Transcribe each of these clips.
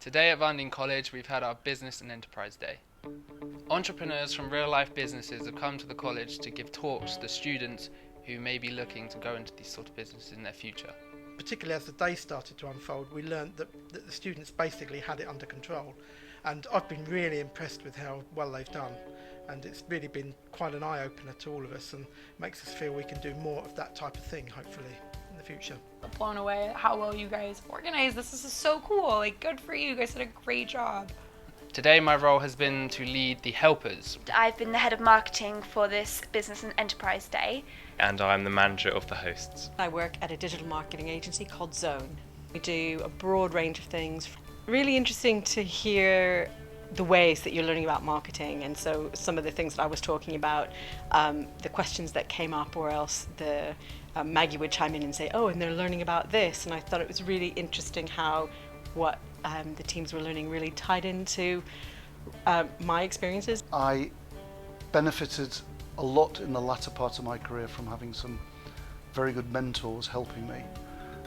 Today at Vandine College we've had our Business and Enterprise Day. Entrepreneurs from real-life businesses have come to the college to give talks to students who may be looking to go into these sort of businesses in their future. Particularly as the day started to unfold, we learned that the students basically had it under control, and I've been really impressed with how well they've done, and it's really been quite an eye-opener to all of us and makes us feel we can do more of that type of thing, hopefully, in the future. Blown away at how well you guys organized this. This is so cool. Like, good for you. You guys did a great job. Today my role has been to lead the helpers. I've been the head of marketing for this Business and Enterprise Day. And I'm the manager of the hosts. I work at a digital marketing agency called Zone. We do a broad range of things. Really interesting to hear the ways that you're learning about marketing, and so some of the things that I was talking about, the questions that came up, or else the Maggie would chime in and say, oh, and they're learning about this, and I thought it was really interesting how what the teams were learning really tied into my experiences. I benefited a lot in the latter part of my career from having some very good mentors helping me.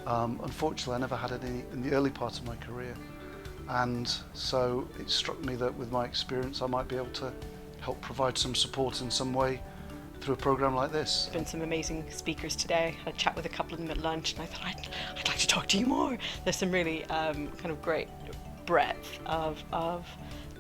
Unfortunately, I never had any in the early part of my career, and so it struck me that with my experience I might be able to help provide some support in some way through a program like this. There's been some amazing speakers today. I had a chat with a couple of them at lunch, and I thought I'd like to talk to you more. There's some really kind of great breadth of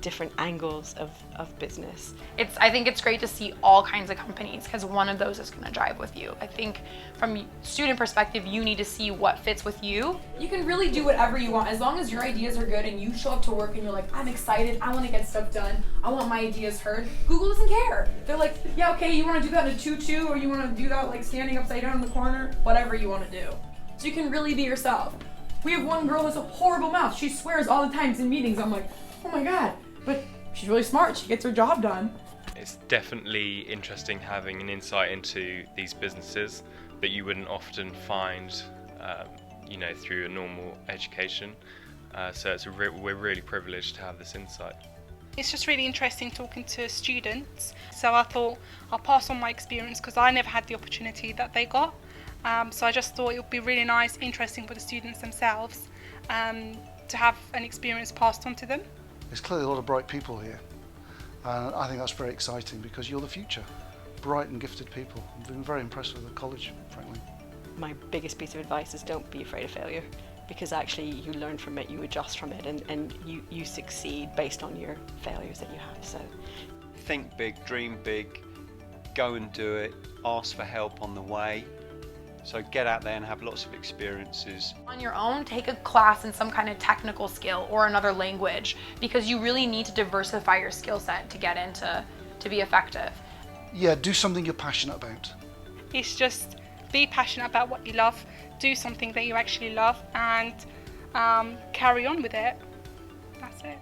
different angles of business. I think it's great to see all kinds of companies, because one of those is going to drive with you. I think from student perspective, you need to see what fits with you. You can really do whatever you want as long as your ideas are good and you show up to work and you're like, I'm excited, I want to get stuff done, I want my ideas heard. Google doesn't care. They're like, yeah, okay, you want to do that in a tutu, or you want to do that like standing upside down in the corner, whatever you want to do. So you can really be yourself. We have one girl who has a horrible mouth. She swears all the time in meetings. I'm like, oh my God. But she's really smart. She gets her job done. It's definitely interesting having an insight into these businesses that you wouldn't often find, through a normal education. So we're really privileged to have this insight. It's just really interesting talking to students. So I thought I'll pass on my experience because I never had the opportunity that they got. So I just thought it would be really nice, interesting for the students themselves to have an experience passed on to them. There's clearly a lot of bright people here, and I think that's very exciting because you're the future. Bright and gifted people. I've been very impressed with the college, frankly. My biggest piece of advice is don't be afraid of failure, because actually you learn from it, you adjust from it, and you succeed based on your failures that you have. So think big, dream big, go and do it, ask for help on the way. So get out there and have lots of experiences. On your own, take a class in some kind of technical skill or another language, because you really need to diversify your skill set to get into to be effective. Yeah, do something you're passionate about. It's just be passionate about what you love, do something that you actually love, and carry on with it. That's it.